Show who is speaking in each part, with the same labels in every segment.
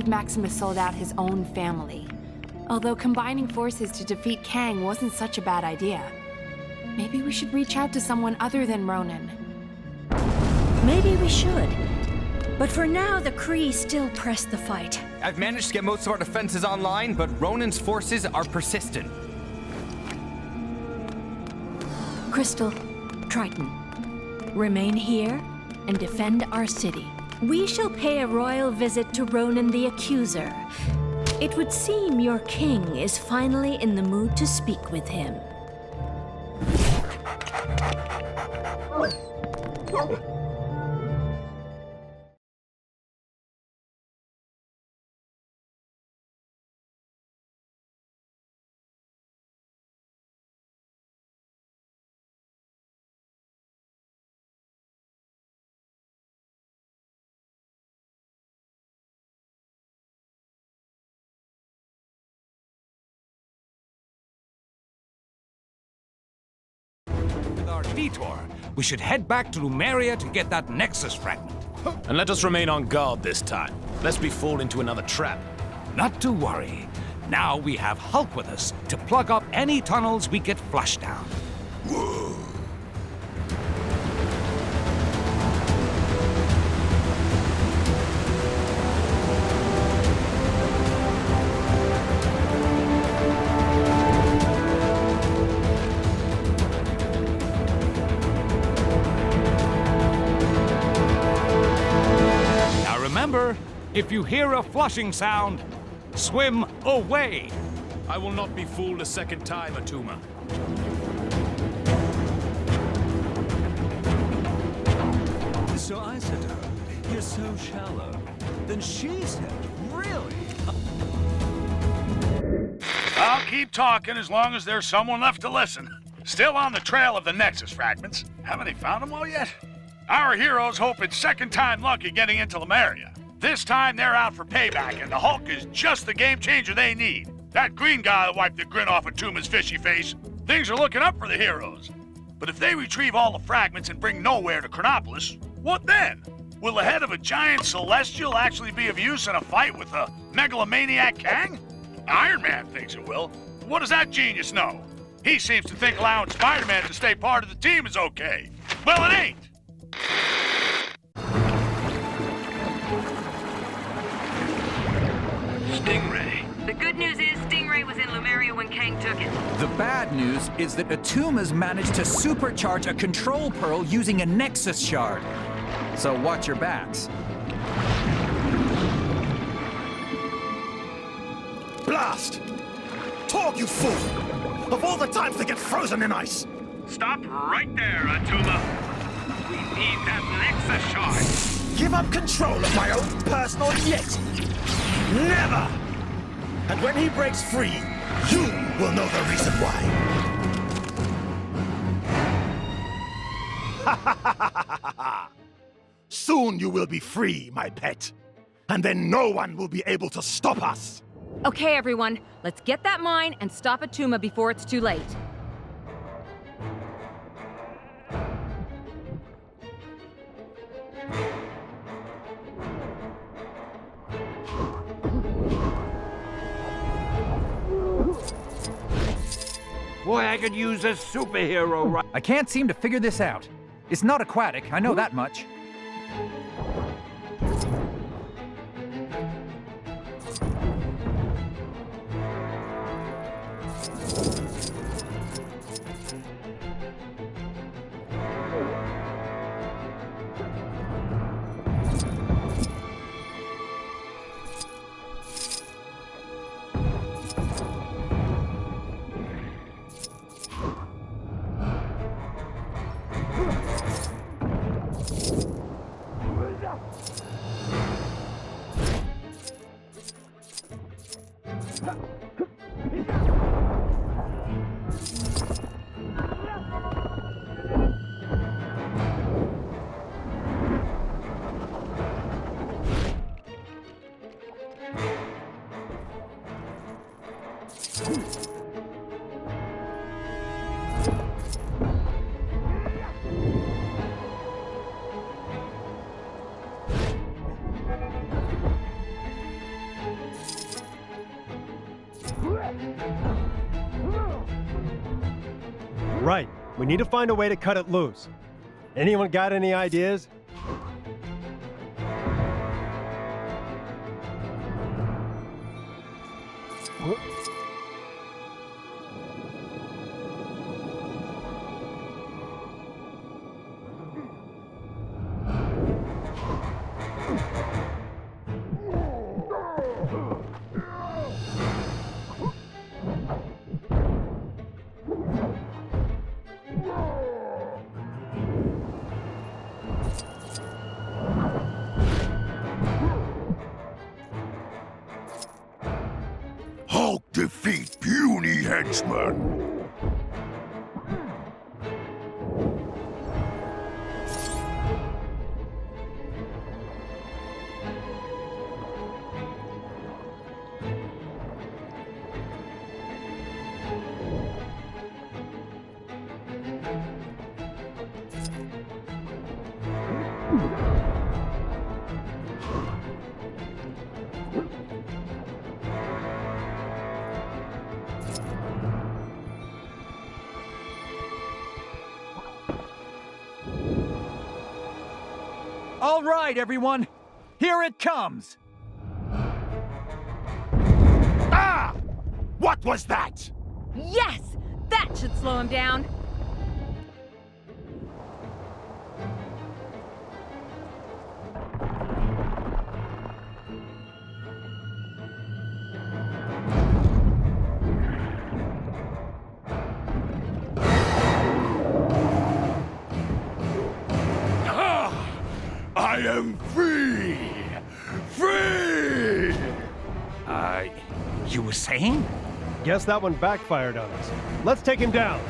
Speaker 1: believe Maximus sold out his own family. Although combining forces to defeat Kang wasn't such a bad idea. Maybe we should reach out to someone other than Ronan.
Speaker 2: Maybe we should. But for now, the Kree still press the fight.
Speaker 3: I've managed to get most of our defenses online, but Ronan's forces are persistent.
Speaker 2: Crystal, Triton, remain here and defend our city. We shall pay a royal visit to Ronan the Accuser. It would seem your king is finally in the mood to speak with him.
Speaker 4: Our detour, we should head back to Lumeria to get that Nexus fragment.
Speaker 5: And let us remain on guard this time, lest we fall into another trap.
Speaker 4: Not to worry. Now we have Hulk with us to plug up any tunnels we get flushed down. Remember, if you hear a flushing sound, swim away.
Speaker 5: I will not be fooled a second time, Attuma.
Speaker 6: So I said to her, "You're so shallow." Then she said, "Really?"
Speaker 7: I'll keep talking as long as there's someone left to listen. Still on the trail of the Nexus fragments. Haven't they found them all yet? Our heroes hope it's second time lucky getting into Lemuria. This time they're out for payback, and the Hulk is just the game changer they need. That green guy that wiped the grin off of Tuma's fishy face. Things are looking up for the heroes. But if they retrieve all the fragments and bring nowhere to Chronopolis, what then? Will the head of a giant celestial actually be of use in a fight with a megalomaniac Kang? Iron Man thinks it will. What does that genius know? He seems to think allowing Spider-Man to stay part of the team is okay. Well, it ain't.
Speaker 8: Stingray. The good news is Stingray was in Lemuria when Kang took it.
Speaker 9: The bad news is that Attuma's managed to supercharge a control pearl using a Nexus shard. So watch your backs.
Speaker 10: Blast! Talk, you fool! Of all the times to get frozen in ice!
Speaker 7: Stop right there, Attuma. We need that Nexus shard.
Speaker 10: Give up control of my own personal Yeti! Never! And when he breaks free, you will know the reason why. Soon you will be free, my pet. And then no one will be able to stop us.
Speaker 8: Okay, everyone, let's get that mine and stop Attuma before it's too late.
Speaker 4: Boy, I could use a superhero right.
Speaker 9: I can't seem to figure this out. It's not aquatic, I know that much.
Speaker 11: We need to find a way to cut it loose. Anyone got any ideas?
Speaker 10: Hulk defeat puny henchmen.
Speaker 9: All right, everyone. Here it comes.
Speaker 10: Ah! What was that?
Speaker 8: Yes! That should slow him down.
Speaker 10: I am free! Free!
Speaker 4: You were saying?
Speaker 11: Guess that one backfired on us. Let's take him down.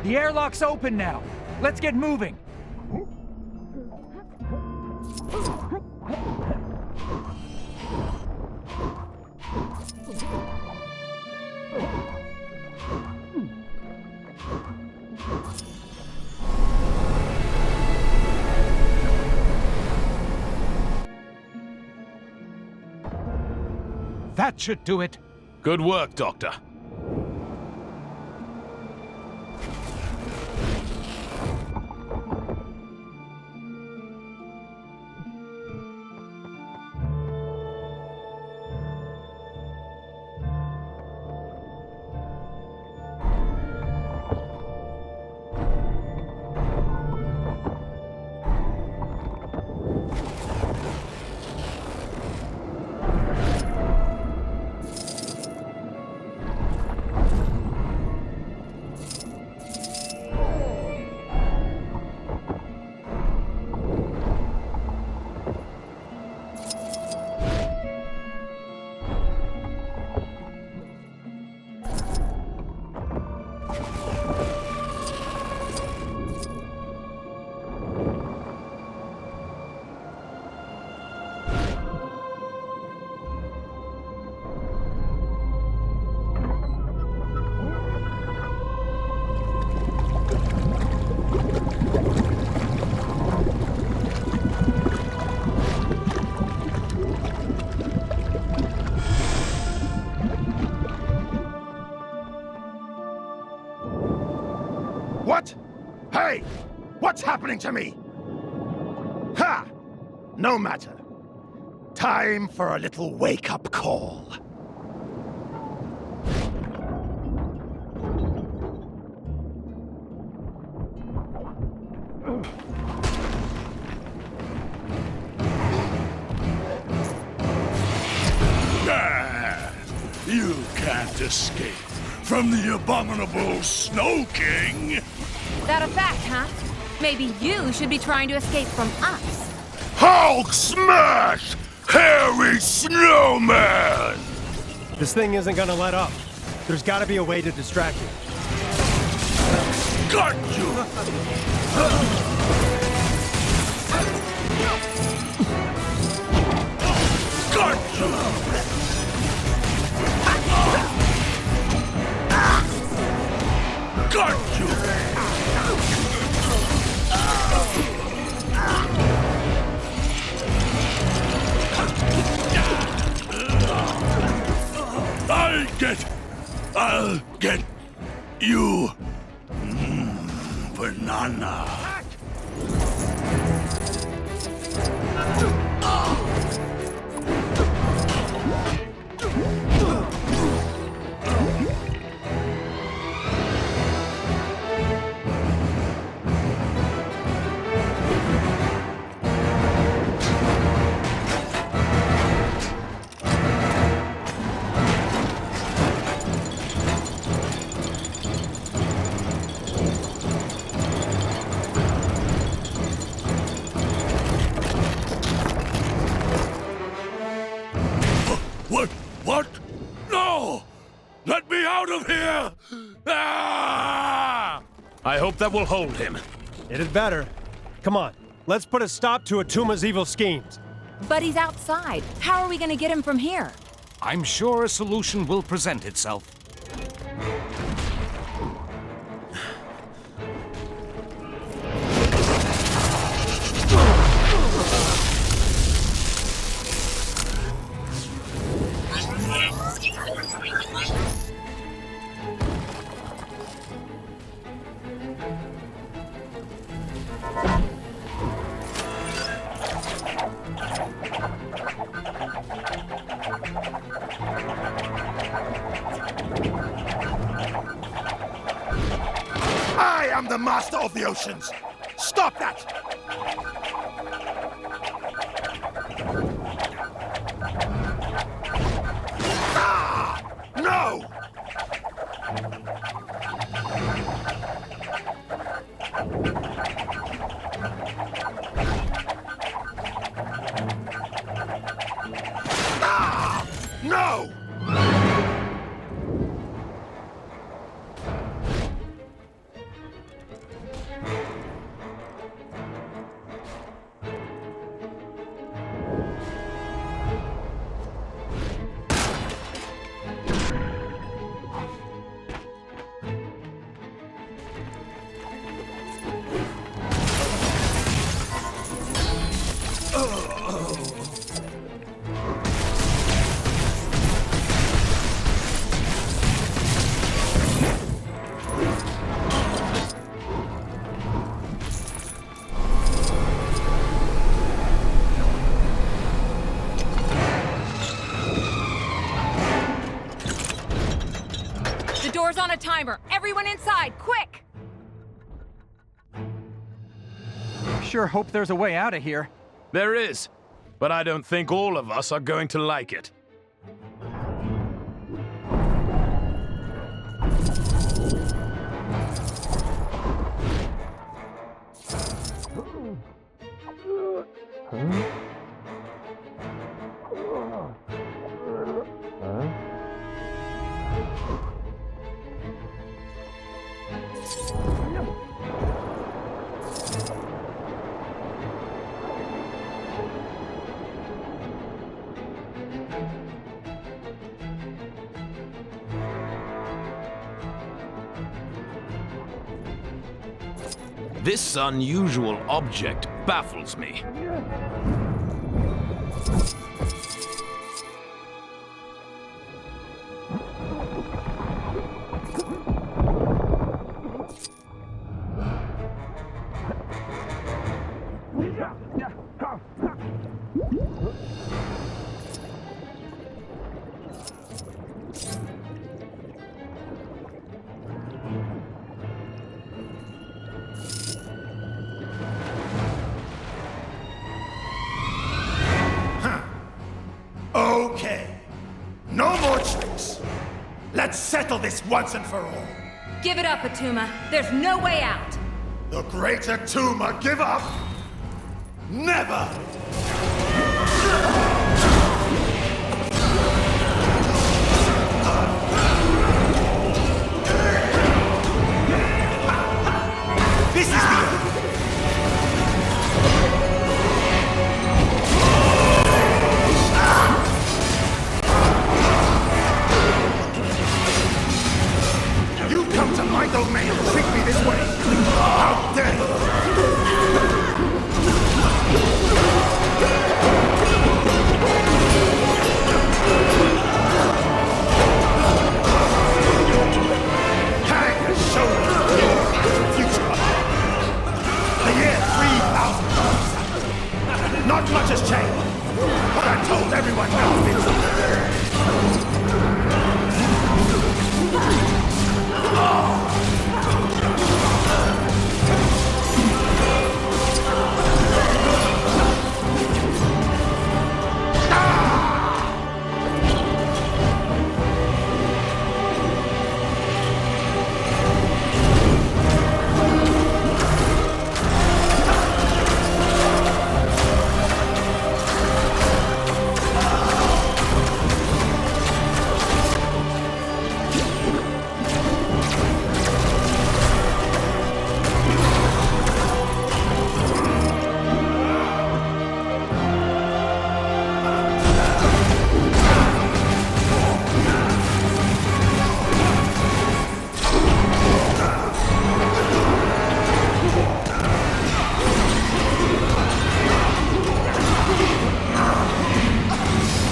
Speaker 9: The airlock's open now. Let's get moving.
Speaker 4: That should do it.
Speaker 5: Good work, Doctor.
Speaker 10: What? Hey! What's happening to me? Ha! No matter. Time for a little wake-up call. You can't
Speaker 7: can't escape from the abominable Snow King.
Speaker 8: That a fact, huh? Maybe you should be trying to escape from us.
Speaker 7: Hulk smash! Hairy snowman!
Speaker 11: This thing isn't gonna let up. There's gotta be a way to distract it.
Speaker 7: Got you! Got you! Got you! I'll get you. Banana. What? No! Let me out of here! Ah!
Speaker 5: I hope that will hold him.
Speaker 11: It had better. Come on, let's put a stop to Attuma's evil schemes.
Speaker 8: But he's outside. How are we gonna get him from here?
Speaker 4: I'm sure a solution will present itself.
Speaker 10: I am the master of the oceans! Stop that! Ah! No! Ah! No!
Speaker 8: The door's on a timer. Everyone inside, quick!
Speaker 9: Sure hope there's a way out of here.
Speaker 5: There is, but I don't think all of us are going to like it. This unusual object baffles me.
Speaker 10: Let's settle this once and for all.
Speaker 8: Give it up, Attuma. There's no way out.
Speaker 10: The great Attuma give up? Never! This is the end! You come to my domain and treat me this way! How dare you! Kang has shown us your future. The year 3000. Not much has changed, but I told everyone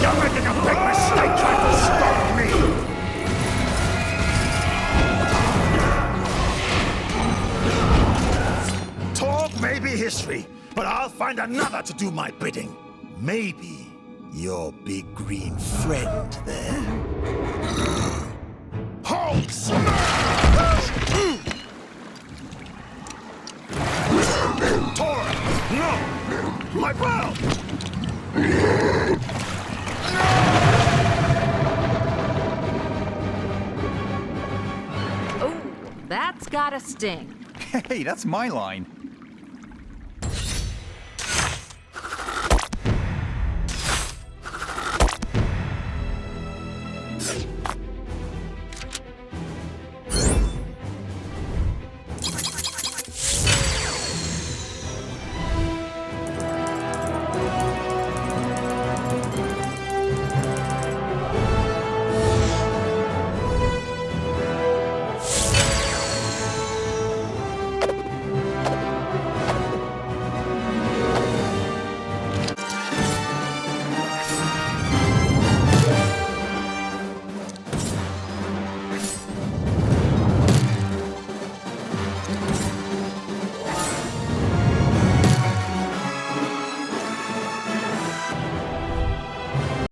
Speaker 10: You're making a big mistake trying to stop me! Talk may be history, but I'll find another to do my bidding. Maybe your big green friend there. Hulk smash! Tor! No! My pal!
Speaker 8: Oh, that's gotta sting.
Speaker 9: Hey, that's my line.